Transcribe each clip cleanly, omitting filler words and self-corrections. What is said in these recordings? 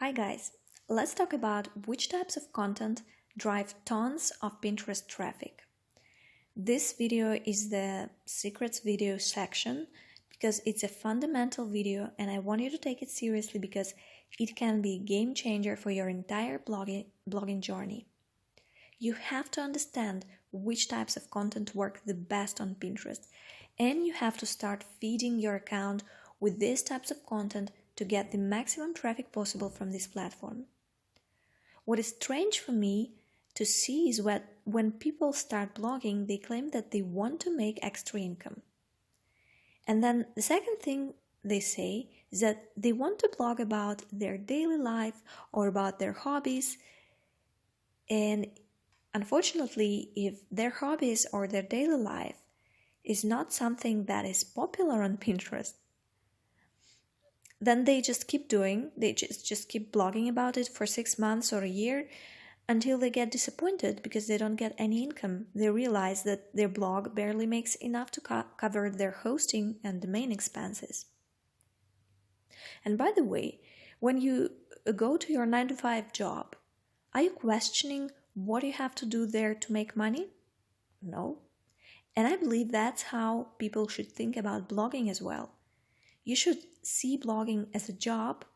Hi guys, let's talk about which types of content drive tons of Pinterest traffic. This video is the secrets video section because it's a fundamental video and I want you to take it seriously because it can be a game changer for your entire blogging journey. You have to understand which types of content work the best on Pinterest, and you have to start feeding your account with these types of content to get the maximum traffic possible from this platform. What is strange for me to see is when people start blogging, they claim that they want to make extra income. And then the second thing they say is that they want to blog about their daily life or about their hobbies. And unfortunately, if their hobbies or their daily life is not something that is popular on Pinterest, then they just keep blogging about it for 6 months or a year until they get disappointed because they don't get any income. They realize that their blog barely makes enough to cover their hosting and domain expenses. And by the way, when you go to your 9-to-5 job, are you questioning what you have to do there to make money? No. And I believe that's how people should think about blogging as well. You should see blogging as a job,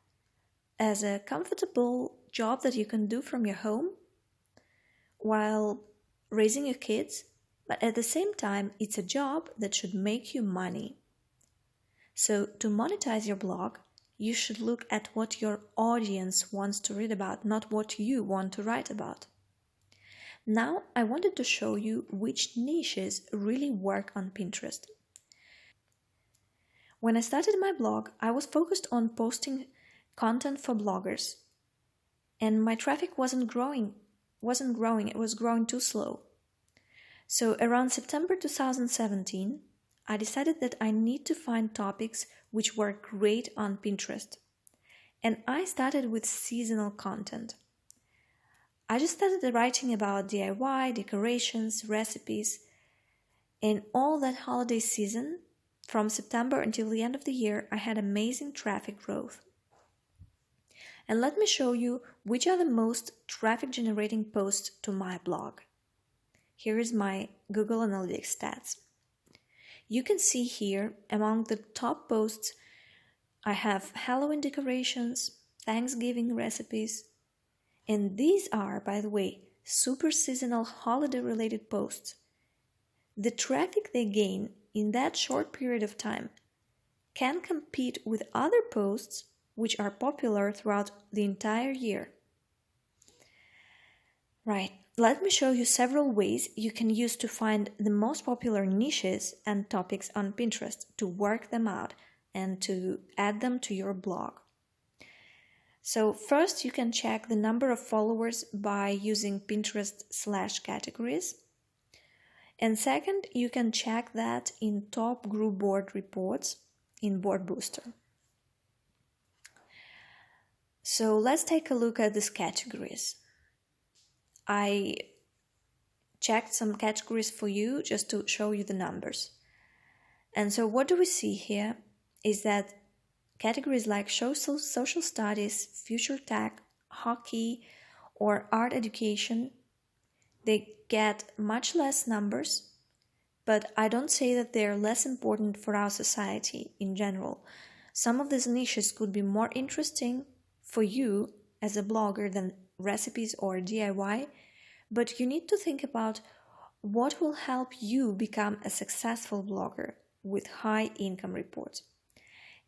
as a comfortable job that you can do from your home while raising your kids, but at the same time, it's a job that should make you money. So to monetize your blog, you should look at what your audience wants to read about, not what you want to write about. Now, I wanted to show you which niches really work on Pinterest. When I started my blog, I was focused on posting content for bloggers, and my traffic wasn't growing, it was growing too slow. So around September 2017, I decided that I need to find topics which work great on Pinterest. And I started with seasonal content. I just started writing about DIY, decorations, recipes, and all that holiday season. From September until the end of the year, I had amazing traffic growth. And let me show you which are the most traffic generating posts to my blog. Here is my Google Analytics stats. You can see here among the top posts, I have Halloween decorations, Thanksgiving recipes, and these are, by the way, super seasonal holiday related posts. The traffic they gain in that short period of time can compete with other posts which are popular throughout the entire year. Right, let me show you several ways you can use to find the most popular niches and topics on Pinterest to work them out and to add them to your blog. So first, you can check the number of followers by using Pinterest/categories. And second, you can check that in top group board reports in Board Booster. So let's take a look at these categories. I checked some categories for you just to show you the numbers. And so what do we see here is that categories like social studies, future tech, hockey, or art education, they get much less numbers, but I don't say that they're less important for our society in general. Some of these niches could be more interesting for you as a blogger than recipes or DIY, but you need to think about what will help you become a successful blogger with high income reports.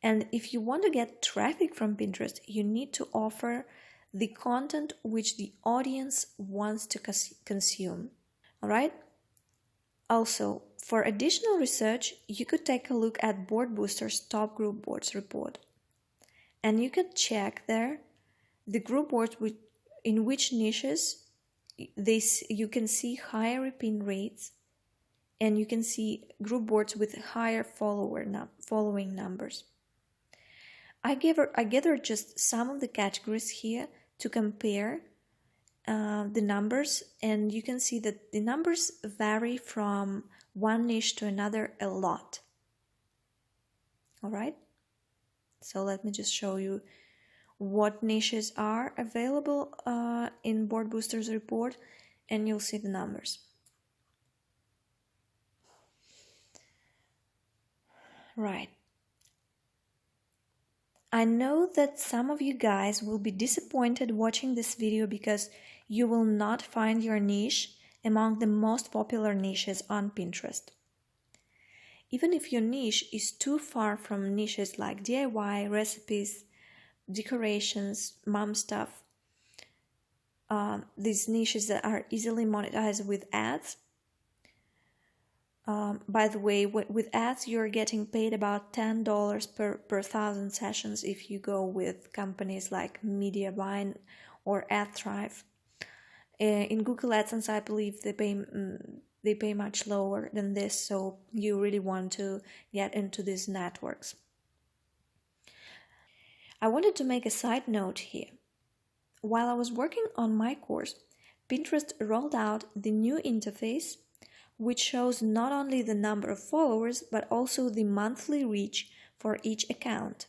And if you want to get traffic from Pinterest, you need to offer the content which the audience wants to consume. All right? Also, for additional research, you could take a look at Board Booster's Top Group Boards report. And you can check there the group boards in which niches you can see higher repeat rates, and you can see group boards with higher following numbers. I gathered just some of the categories here to compare the numbers, and you can see that the numbers vary from one niche to another a lot. All right, so let me just show you what niches are available in Board Boosters report, and you'll see the numbers. Right. I know that some of you guys will be disappointed watching this video because you will not find your niche among the most popular niches on Pinterest. Even if your niche is too far from niches like DIY, recipes, decorations, mom stuff, these niches that are easily monetized with ads. By the way, with ads, you're getting paid about $10 per 1,000 sessions if you go with companies like Mediavine or AdThrive. In Google AdSense, I believe they pay much lower than this, so you really want to get into these networks. I wanted to make a side note here. While I was working on my course, Pinterest rolled out the new interface, which shows not only the number of followers, but also the monthly reach for each account.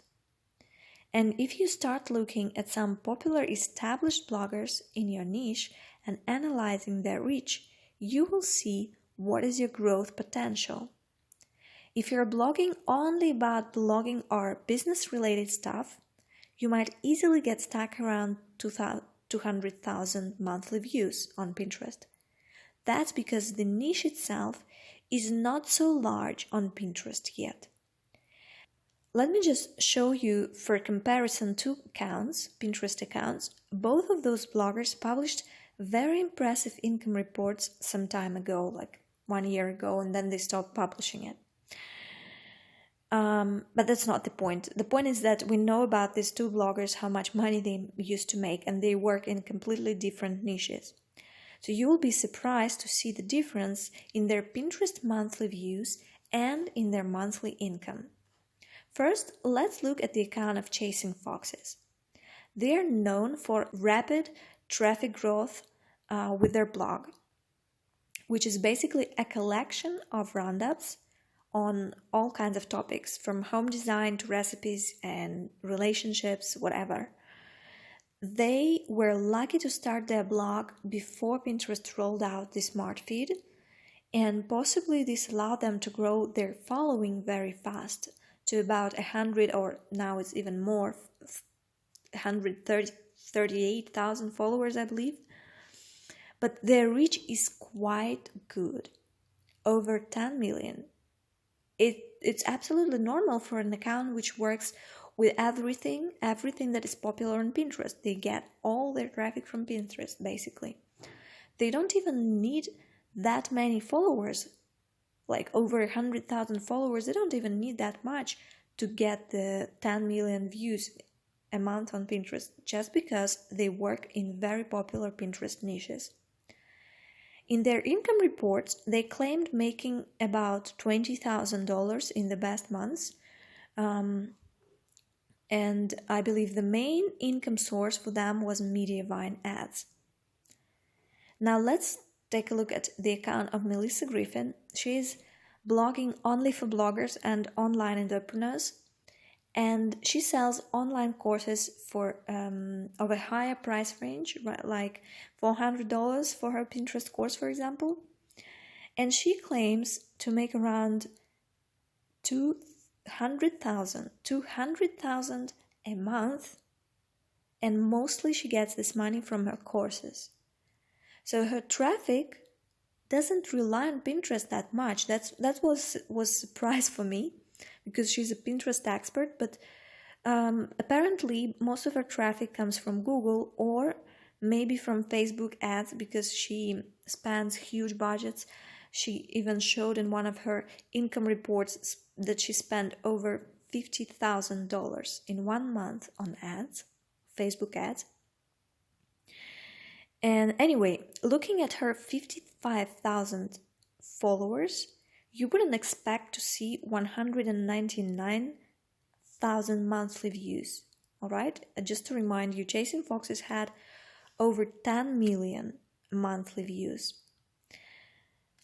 And if you start looking at some popular established bloggers in your niche and analyzing their reach, you will see what is your growth potential. If you're blogging only about blogging or business-related stuff, you might easily get stuck around 200,000 monthly views on Pinterest. That's because the niche itself is not so large on Pinterest yet. Let me just show you for comparison two accounts, Pinterest accounts. Both of those bloggers published very impressive income reports some time ago, like 1 year ago, and then they stopped publishing it. But that's not the point. The point is that we know about these two bloggers, how much money they used to make, and they work in completely different niches. So you will be surprised to see the difference in their Pinterest monthly views and in their monthly income. First, let's look at the account of Chasing Foxes. They are known for rapid traffic growth with their blog, which is basically a collection of roundups on all kinds of topics, from home design to recipes and relationships, whatever. They were lucky to start their blog before Pinterest rolled out the smart feed, and possibly this allowed them to grow their following very fast to about 100, or now it's even more, 138,000 followers, I believe. But their reach is quite good, over 10 million. It's absolutely normal for an account which works with everything that is popular on Pinterest. They get all their traffic from Pinterest, basically. They don't even need that many followers, like over 100,000 followers. They don't even need that much to get the 10 million views a month on Pinterest, just because they work in very popular Pinterest niches. In their income reports, they claimed making about $20,000 in the best months, and I believe the main income source for them was Mediavine ads. Now let's take a look at the account of Melissa Griffin. She is blogging only for bloggers and online entrepreneurs, and she sells online courses for of a higher price range, right, like $400 for her Pinterest course, for example. And she claims to make around $200,000 a month, and mostly she gets this money from her courses. So her traffic doesn't rely on Pinterest that much. That was a surprise for me, because she's a Pinterest expert, but apparently most of her traffic comes from Google or maybe from Facebook ads, because she spends huge budgets. She even showed in one of her income reports that she spent over $50,000 in 1 month on ads, Facebook ads. And anyway, looking at her 55,000 followers, you wouldn't expect to see 199,000 monthly views. All right, just to remind you, Chasing Foxes had over 10 million monthly views.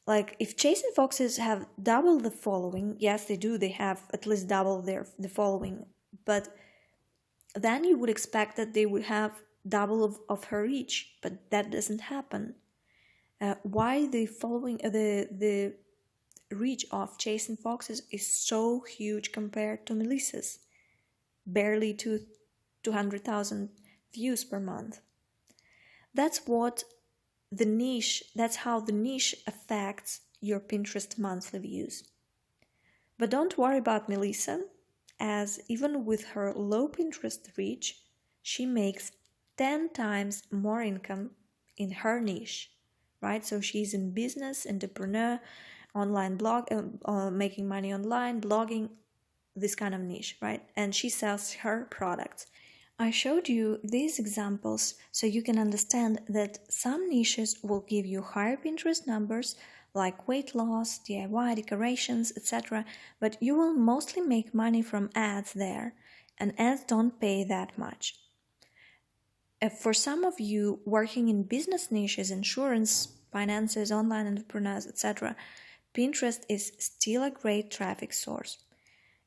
Like, if Chasing Foxes have double the following, yes, they do, they have at least double the following, but then you would expect that they would have double of her reach, but that doesn't happen. Why the following the reach of Chasing Foxes is so huge compared to Melissa's, barely 200,000 views per month. That's how the niche affects your Pinterest monthly views. But don't worry about Melissa, as even with her low Pinterest reach, she makes 10 times more income in her niche, right? So she's in business, entrepreneur, online blog, making money online, blogging, this kind of niche, right? And she sells her products. I showed you these examples so you can understand that some niches will give you higher Pinterest numbers, like weight loss, DIY, decorations, etc., but you will mostly make money from ads there, and ads don't pay that much. For some of you working in business niches, insurance, finances, online entrepreneurs, etc., Pinterest is still a great traffic source.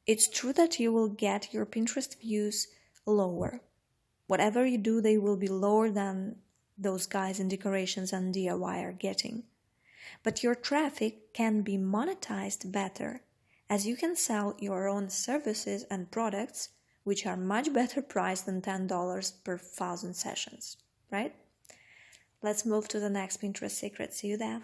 It's true that you will get your Pinterest views lower. Whatever you do, they will be lower than those guys in decorations and DIY are getting. But your traffic can be monetized better, as you can sell your own services and products, which are much better priced than $10 per 1,000 sessions, right? Let's move to the next Pinterest secret. See you there.